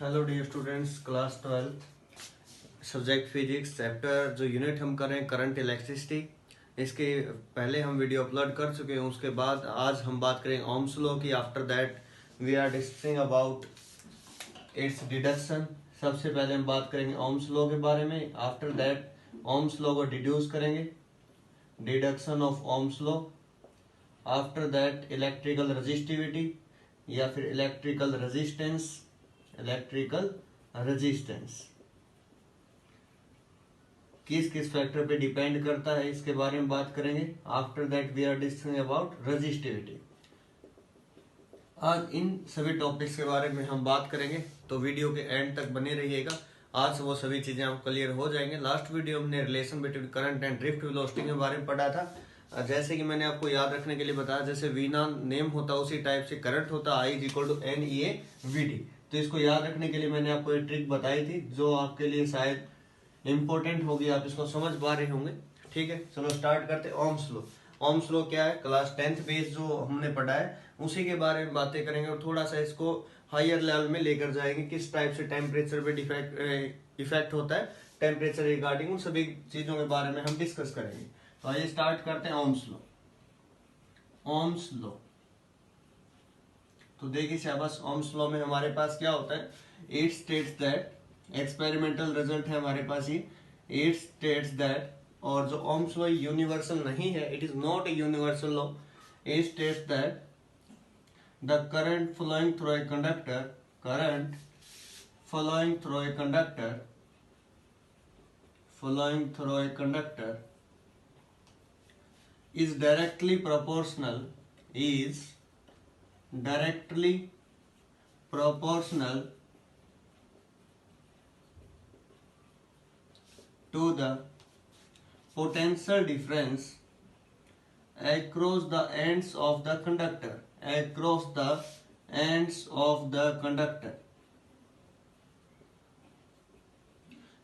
Hello dear students, class 12 subject physics chapter जो unit हम कर रहे हैं करंट इलेक्ट्रिसिटी। इसके पहले हम वीडियो अपलोड कर चुके हैं। उसके बाद आज हम बात करेंगे ओम्स लॉ की। After that we are discussing about its deduction. सबसे पहले हम बात करेंगे ओम्स लॉ के बारे में। आफ्टर दैट ओम्स लॉ को डिड्यूस करेंगे, deduction of Ohm's law. After that electrical resistivity या फिर इलेक्ट्रिकल रेजिस्टेंस किस किस फैक्टर पे डिपेंड करता है, इसके बारे में बात करेंगे। After that we are discussing about resistivity. आज इन सभी टॉपिक्स के बारे में हम बात करेंगे, तो वीडियो के एंड तक बने रहिएगा। आज वो सभी चीजें आपको क्लियर हो जाएंगे। लास्ट वीडियो हमने relation between current and drift velocity के बारे में पढ़ा था। जैसे कि मैंने आपको याद रखने के लिए बताया, जैसे वी नॉन नेम होता है उसी टाइप से करंट होता है, I इक्वल टू NEA/VD। तो इसको याद रखने के लिए मैंने आपको एक ट्रिक बताई थी जो आपके लिए शायद इंपॉर्टेंट होगी, आप इसको समझ पा रहे होंगे। ठीक है, चलो स्टार्ट करते हैं। Ohm's law. ओम्स लॉ क्या है, क्लास 10th बेस जो हमने पढ़ा है उसी के बारे में बातें करेंगे और थोड़ा सा इसको हायर लेवल में लेकर जाएंगे। किस टाइप से टेम्परेचर पे इफेक्ट होता है, टेम्परेचर रिगार्डिंग, उन सभी चीजों के बारे में हम डिस्कस करेंगे। तो आइए स्टार्ट करते हैं ओम्स लॉ। ओम्स लॉ तो देखिए शाबाश, ओम्स लॉ में हमारे पास क्या होता है, it states that, experimental result है हमारे पास ये। इट स्टेट्स दैट, और जो ओम्स लॉ यूनिवर्सल नहीं है, it is not a universal law. It states that the current flowing through a conductor, current flowing through a conductor, flowing through a conductor is directly proportional, is directly proportional to the potential difference across the ends of the conductor, across the ends of the conductor।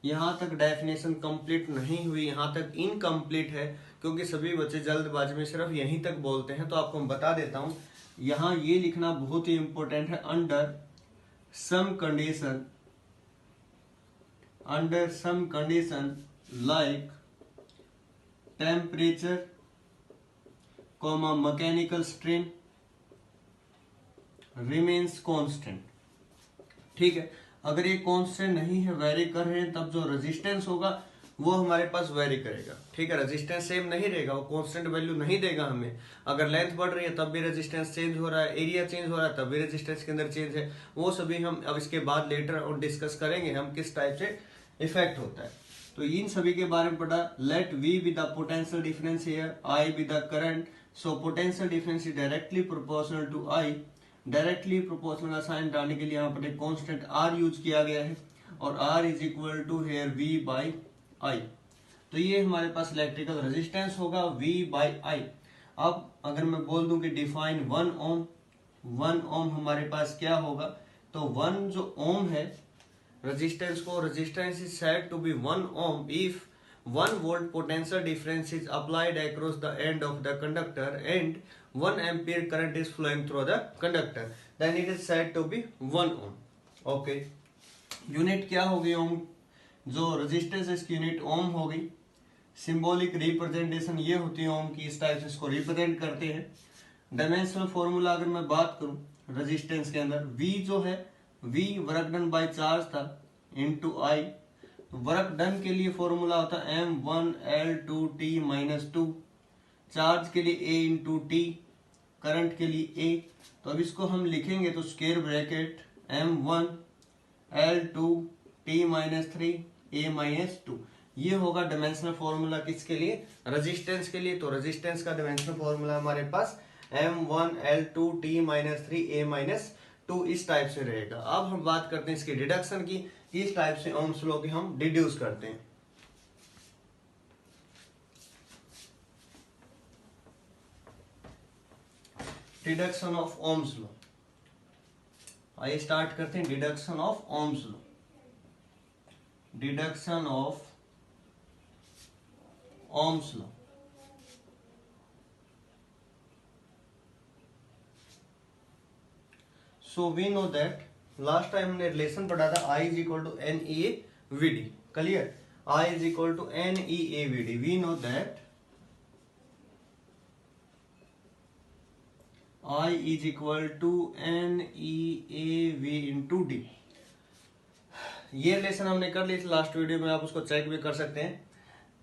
यहाँ तक definition complete नहीं हुई, यहाँ तक incomplete है क्योंकि सभी बच्चे जल्दबाजी में सिर्फ यहीं तक बोलते हैं। तो आपको मैं बता देता हूँ, यहाँ ये लिखना बहुत ही इंपॉर्टेंट है। Under some condition, under some condition like temperature comma mechanical strain remains constant. ठीक है, अगर ये कांस्टेंट नहीं है, वेरी कर रहे हैं, तब जो रेजिस्टेंस होगा वो हमारे पास वेरी करेगा। ठीक है, रेजिस्टेंस सेम नहीं रहेगा, वो कांस्टेंट वैल्यू नहीं देगा हमें। अगर लेंथ बढ़ रही है तब भी रेजिस्टेंस चेंज हो रहा है, एरिया चेंज हो रहा है तब भी रेजिस्टेंस के अंदर चेंज है। वो सभी हम अब इसके बाद लेटर और डिस्कस करेंगे हम किस टाइप से इफेक्ट होता है। तो इन सभी के बारे में पढ़ा। Let V be the potential difference here, I be the current. So potential difference is directly proportional to I। Directly proportional का साइन डालने के लिए यहाँ पर एक कांस्टेंट R यूज किया गया है और R is equal to here V by I। तो ये हमारे पास इलेक्ट्रिकल रेजिस्टेंस होगा V बाई I। अब अगर मैं बोल दूं कि डिफाइन 1 ओम, 1 ओम हमारे पास क्या होगा, तो 1 जो ओम है रेजिस्टेंस को, resistance is said to be 1 ohm if 1 volt potential difference is applied across the end of the conductor and 1 ampere current is flowing through the conductor, then it is said to be 1 ohm। Okay, unit क्या होगी ओम, जो resistance इसकी unit ओम होगी। Symbolic representation ये होती है ओम की, इस टाइप से इसको रिप्रेजेंट करते हैं। डायमेंशनल फॉर्मूला अगर मैं बात करूं रेजिस्टेंस के अंदर, V जो है, V work done by charge था इनटू I। वर्क डन के लिए फॉर्मूला होता है M1L2T माइनस 2, चार्ज के लिए A इंटू टी, करंट के लिए A। तो अब इसको हम लिखेंगे तो square bracket M1L2T minus 3 A minus 2। ये होगा डायमेंशनल फॉर्मूला किसके लिए, रेजिस्टेंस के लिए। तो रेजिस्टेंस का डायमेंशनल फॉर्मूला हमारे पास M1L2T माइनस 3 A माइनस 2 इस टाइप से रहेगा। अब हम बात करते हैं इसकी डिडक्शन की, इस टाइप से ओम्स लॉ की हम डिड्यूस करते हैं। डिडक्शन ऑफ ओम्स लॉ, आइए स्टार्ट करते हैं। Deduction of Ohm's law, deduction of Ohm's law. So we know that last time हमने रिलेशन पढ़ा था I is equal to n e A v d. Clear? I is equal to n e A v d. We know that I is equal to n e A v into d. ये relation हमने कर ली थी last video में, आप उसको check भी कर सकते हैं।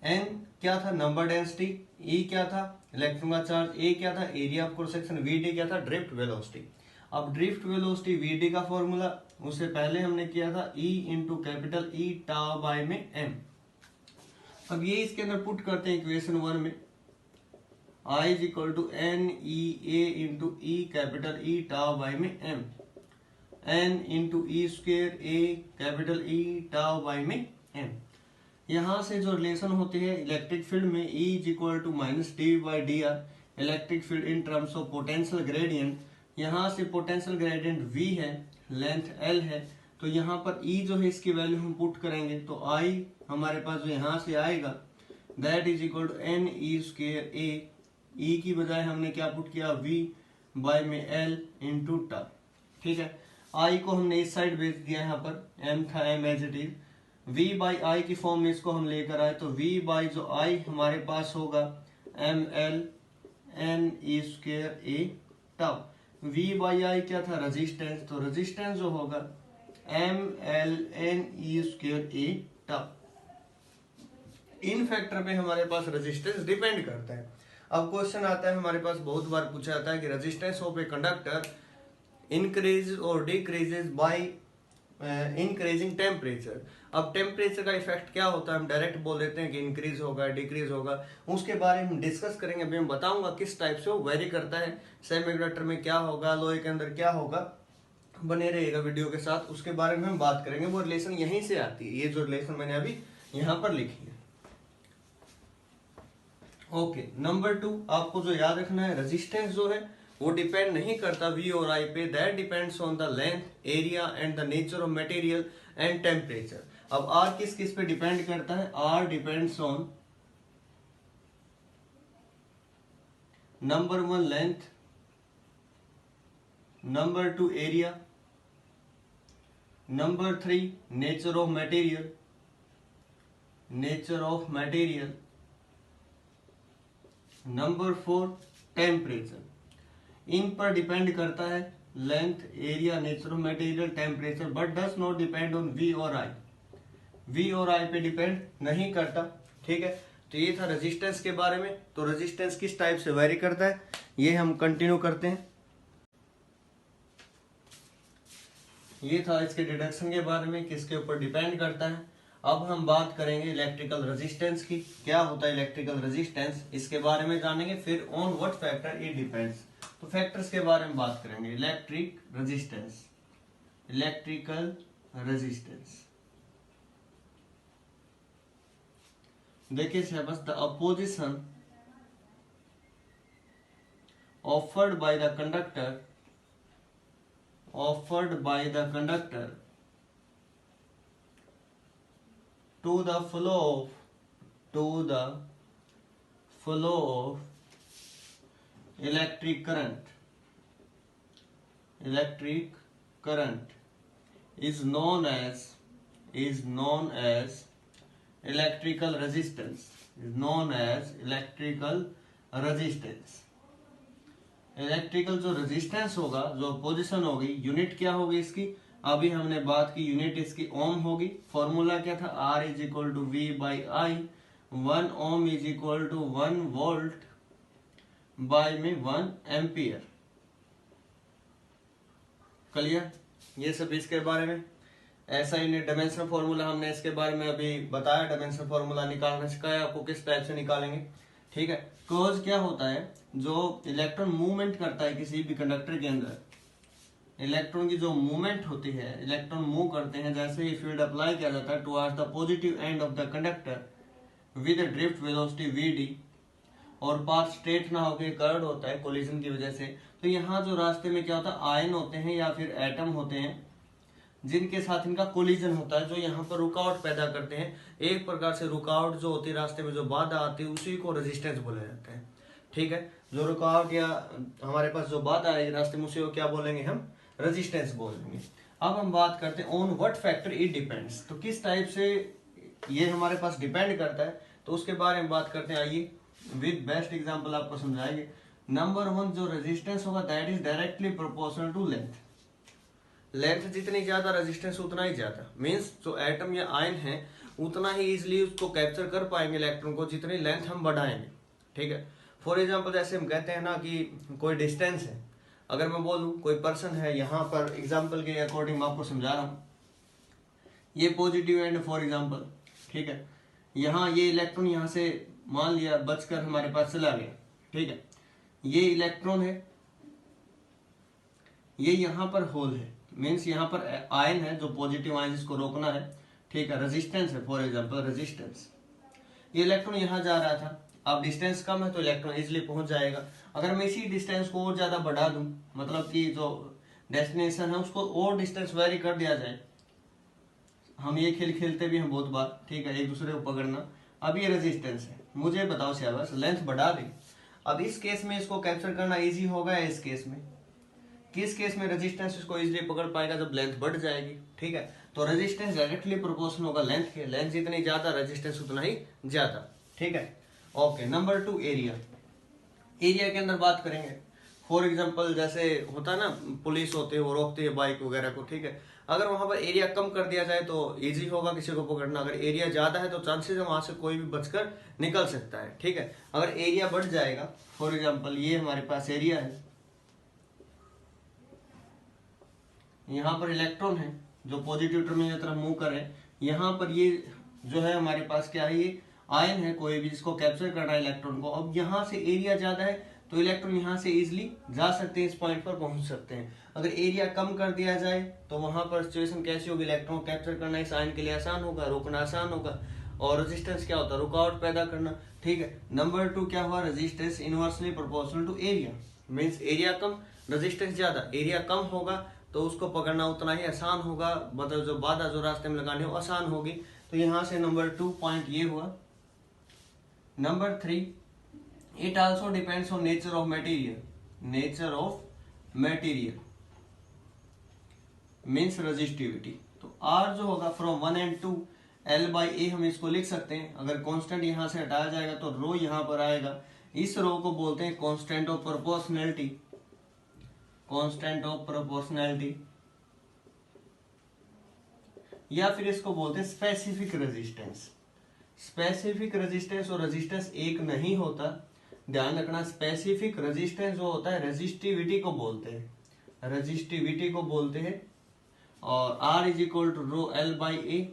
n क्या था? Number density. E क्या था? इलेक्ट्रॉन का चार्ज। A क्या था? Area of cross section. Vd क्या था? Drift velocity. अब ड्रिफ्ट वेलोसिटी Vd का फॉर्मूला उससे पहले हमने किया था E into capital E tau by में m। अब ये इसके अंदर पुट करते हैं इक्वेशन 1 में। I is equal to n e A into e capital E tau by में m, n into e square A capital E tau by में m। यहाँ से जो रिलेशन होती है इलेक्ट्रिक फील्ड में E is equal to minus d by d r, electric field in terms of potential gradient. यहाँ से पोटेंशियल ग्रेडियंट V है, लेंथ L है, तो यहाँ पर E जो है इसकी वैल्यू हम पुट करेंगे तो I हमारे पास जो यहाँ से आएगा that is equal to n E square A. E की बजाय हमने क्या पुट किया? V बाय में L इंटू टा। ठीक है, I को हमने इस साइड भेज दिया, यहाँ पर M था, M as it is. V by I की फॉर्म में इसको हम लेकर आए तो V बाई जो I हमारे पास होगा M L N E square A tau. V by I क्या था? रेजिस्टेंस, तो रेजिस्टेंस जो होगा M L N E square A tau. इन फैक्टर पे हमारे पास रेजिस्टेंस डिपेंड करता है। अब क्वेश्चन आता है हमारे पास, बहुत बार पूछा जाता है कि resistance of a conductor increase और डिक्रीजेज बाई इंक्रीजिंग टेम्परेचर। अब टेम्परेचर का इफेक्ट क्या होता है? हम डायरेक्ट बोल देते हैं कि इंक्रीज होगा, डिक्रीज होगा, उसके बारे में हम डिस्कस करेंगे। अभी मैं बताऊंगा किस टाइप से वो वेरी करता है, सेमीकंडक्टर में क्या होगा, लोहे के अंदर क्या होगा। बने रहिएगा वीडियो के साथ, उसके बारे में हम बात करेंगे। वो रिलेशन यहीं से आती है, ये जो रिलेशन मैंने अभी यहाँ पर लिखी है। ओके, नंबर 2 आपको जो याद रखना है, रेजिस्टेंस जो है वो डिपेंड नहीं करता V और I पे, that depends on the length, area and the nature of material and temperature. अब R किस किस पे डिपेंड करता है? R depends on number 1 length, number 2 area, number 3 nature of material, nature of material, number 4 temperature. इन पर depend करता है length, area, nature of material, temperature, but does not depend on V और I। V और I पे depend नहीं करता। ठीक है, तो ये था रेजिस्टेंस के बारे में। तो रेजिस्टेंस किस टाइप से वेरी करता है ये हम कंटिन्यू करते हैं। ये था इसके डिडक्शन के बारे में, किसके ऊपर डिपेंड करता है। अब हम बात करेंगे इलेक्ट्रिकल रेजिस्टेंस की। क्या होता है इलेक्ट्रिकल रेजिस्टेंस, इसके बारे में जानेंगे। फिर on what factor it depends, तो फैक्टर्स के बारे में बात करेंगे। इलेक्ट्रिक रेजिस्टेंस, इलेक्ट्रिकल रेजिस्टेंस देखिए बस, the opposition offered by the conductor, offered by the conductor to the flow of electric current is known as electrical resistance, electrical जो resistance होगा, जो पोजीशन होगी, यूनिट क्या होगी इसकी? अभी हमने बात की, यूनिट इसकी ओम होगी। फॉर्मूला क्या था? R is equal to V by I. 1 ohm is equal to 1 volt by में 1 एम्पियर। क्लियर? ये सब इसके बारे में। ऐसा ही डायमेंशन फॉर्मूला हमने इसके बारे में अभी बताया, डायमेंशन फॉर्मूला निकालना सिखाया आपको किस टाइप से निकालेंगे। ठीक है, कॉज क्या होता है? जो इलेक्ट्रॉन मूवमेंट करता है किसी भी कंडक्टर के अंदर, इलेक्ट्रॉन की जो मूवमेंट होती है, इलेक्ट्रॉन मूव करते हैं, जैसे ही फील्ड अप्लाई किया जाता है towards the positive end of the conductor with drift velocity Vd, और पाथ स्ट्रेट ना होकर कर्व्ड होता है कोलिजन की वजह से, तो यहाँ जो रास्ते में क्या होता है, आयन होते हैं या फिर एटम होते हैं जिनके साथ इनका कोलिजन होता है, जो यहाँ पर रुकावट पैदा करते हैं। एक प्रकार से रुकावट जो होती है रास्ते में, जो बाधा आती है, उसी को रेजिस्टेंस बोला जाता है। ठीक है, जो रुकावट या हमारे पास जो बाधा है रास्ते में, उसी को क्या बोलेंगे हम? रेजिस्टेंस बोलेंगे। अब हम बात करते हैं on what factor it depends, तो किस टाइप से ये हमारे पास डिपेंड करता है, तो उसके बारे में बात करते हैं। आइए विद बेस्ट एग्जांपल आपको समझाएंगे। नंबर 1, जो रेजिस्टेंस होगा that is directly proportional to length. Length जितनी ज्यादा रेजिस्टेंस उतना ही ज्यादा, मींस जो एटम या आयन है उतना ही इजिली उसको कैप्चर कर पाएंगे इलेक्ट्रॉन को जितनी लेंथ हम बढ़ाएंगे। ठीक है, फॉर एग्जाम्पल जैसे हम कहते हैं ना कि कोई डिस्टेंस है, अगर मैं बोलूं कोई पर्सन है, यहाँ पर एग्जाम्पल के अकॉर्डिंग मैं आपको समझा रहा हूँ, ये पॉजिटिव एंड फॉर एग्जाम्पल, ठीक है, यहाँ ये इलेक्ट्रॉन यहाँ से मान लिया बचकर हमारे पास चला गया। ठीक है, ये इलेक्ट्रॉन है, ये यहाँ पर होल है, मीन्स यहाँ पर आयन है जो पॉजिटिव आयन जिसको रोकना है। ठीक है, रेजिस्टेंस है, फॉर एग्जांपल रेजिस्टेंस, ये इलेक्ट्रॉन यहाँ जा रहा था, अब डिस्टेंस कम है तो इलेक्ट्रॉन इजिली पहुंच जाएगा। अगर मैं इसी डिस्टेंस को और ज्यादा बढ़ा दूं, मतलब कि जो डेस्टिनेशन है उसको और डिस्टेंस वेरी कर दिया जाए, हम ये खेल खेलते भी हैं बहुत बार, ठीक है, एक दूसरे को पकड़ना। अब ये रेजिस्टेंस है, मुझे बताओ शाबाश लेंथ बढ़ा दी, अब इस केस में इसको कैप्चर करना इजी होगा या इस केस में? किस केस में रेजिस्टेंस इसको इजीली पकड़ पाएगा? जब लेंथ बढ़ जाएगी। ठीक है, तो रेजिस्टेंस डायरेक्टली प्रोपोर्शनल होगा लेंथ के, लेंथ जितनी ज्यादा रेजिस्टेंस उतना ही ज्यादा। ठीक है, ओके। Number 2, area. एरिया के अंदर बात करेंगे, फॉर एग्जांपल जैसे होता है ना, पुलिस होते हैं वो रोकती है बाइक वगैरह को। ठीक है, अगर वहां पर एरिया कम कर दिया जाए तो इजी होगा किसी को पकड़ना, अगर एरिया ज्यादा है तो चांसेस है वहां से कोई भी बचकर निकल सकता है। ठीक है, अगर एरिया बढ़ जाएगा, फॉर एग्जांपल ये हमारे पास एरिया है, यहाँ पर इलेक्ट्रॉन है जो पॉजिटिव टर्मिनल की तरफ मूव करे, यहाँ पर ये जो है हमारे पास क्या है, ये आयन है कोई भी जिसको कैप्चर करना है इलेक्ट्रॉन को। अब यहाँ से एरिया ज्यादा है तो इलेक्ट्रॉन यहाँ से इजिली जा सकते हैं, इस पॉइंट पर पहुंच सकते हैं। अगर एरिया कम कर दिया जाए तो वहां पर सिचुएशन कैसी होगी, इलेक्ट्रॉन कैप्चर करना इस आयन के लिए आसान होगा, रोकना आसान होगा। और रेजिस्टेंस क्या होता है, रुकावट पैदा करना। ठीक है, नंबर 2 क्या हुआ, resistance inversely proportional to area, means area कम रेजिस्टेंस ज्यादा, एरिया कम होगा तो उसको पकड़ना उतना ही आसान होगा, मतलब जो बाधा जो रास्ते में लगानी हो आसान होगी। तो यहाँ से नंबर 2 पॉइंट ये हुआ। Number 3, it also depends on nature of material, nature of material means resistivity. तो R जो होगा फ्रॉम 1 and 2 L/A हम इसको लिख सकते हैं। अगर कांस्टेंट यहां से हटाया जाएगा तो रो यहां पर आएगा, इस रो को बोलते हैं constant of proportionality, constant of proportionality, या फिर इसको बोलते हैं स्पेसिफिक रेजिस्टेंस। स्पेसिफिक रेजिस्टेंस और रेजिस्टेंस एक नहीं होता, ध्यान रखना। स्पेसिफिक रेजिस्टेंस जो होता है रेजिस्टिविटी को बोलते हैं, रेजिस्टिविटी को बोलते हैं। और R is equal to rho L/A,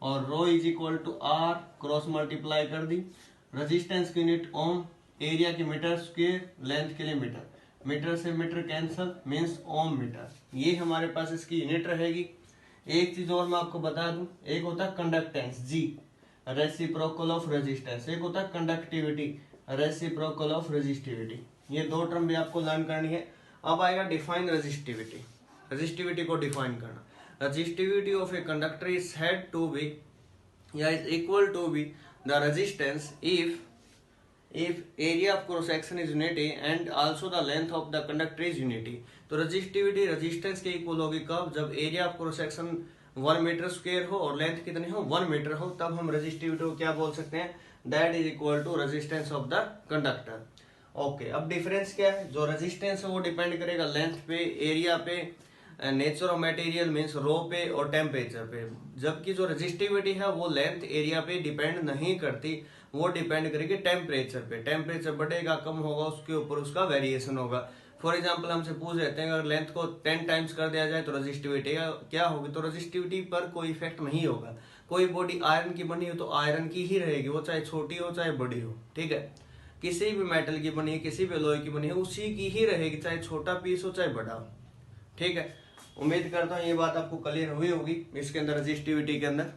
और rho is equal to R cross multiply कर दी। रेजिस्टेंस की यूनिट ओम, एरिया की मीटर स्क्वायर, लेंथ के लिए मीटर, मीटर से metre cancel means ohm metre, ये हमारे पास इसकी यूनिट रहेगी। एक चीज और मैं आपको बता दूं, एक होता है conductance G, reciprocal of resistance, एक होता है कंडक्टिविटी, रेसिप्रोकल ऑफ रेजिस्टिविटी। ये दो टर्म भी आपको लर्न करनी है। अब आएगा डिफाइन रेजिस्टिविटी, रेजिस्टिविटी को डिफाइन करना। Resistivity of a conductor is said to be या is equal to be the resistance if area of cross section is unity and also the length of the conductor is unity। तो resistivity resistance के इक्वल होगी कब, जब area of cross section 1 metre square हो और length कितनी हो 1 मीटर हो, तब हम रेजिस्टिविटी को क्या बोल सकते हैं, that is equal to resistance of the conductor. Okay, अब डिफरेंस क्या है, जो रेजिस्टेंस है वो डिपेंड करेगा लेंथ पे, एरिया पे, nature of material means rho पे और टेम्परेचर पे, जबकि जो रेजिस्टिविटी है वो लेंथ एरिया पे डिपेंड नहीं करती, वो डिपेंड करेगी टेम्परेचर पे। टेम्परेचर बढ़ेगा कम होगा उसके ऊपर उसका वेरिएशन होगा। फॉर एग्जांपल हमसे पूछ रहे हैं अगर लेंथ को 10 टाइम्स कर दिया जाए तो रेजिस्टिविटी क्या होगी, तो रेजिस्टिविटी पर कोई इफेक्ट नहीं होगा। कोई बॉडी आयरन की बनी हो तो आयरन की ही रहेगी, वो चाहे छोटी हो चाहे बड़ी हो। ठीक है, किसी भी मेटल की बनी है, किसी भी लोहे की बनी है, उसी की ही रहेगी, चाहे छोटा पीस हो चाहे बड़ा हो। ठीक है, उम्मीद करता हूँ ये बात आपको क्लियर हुई होगी इसके अंदर रेजिस्टिविटी के अंदर।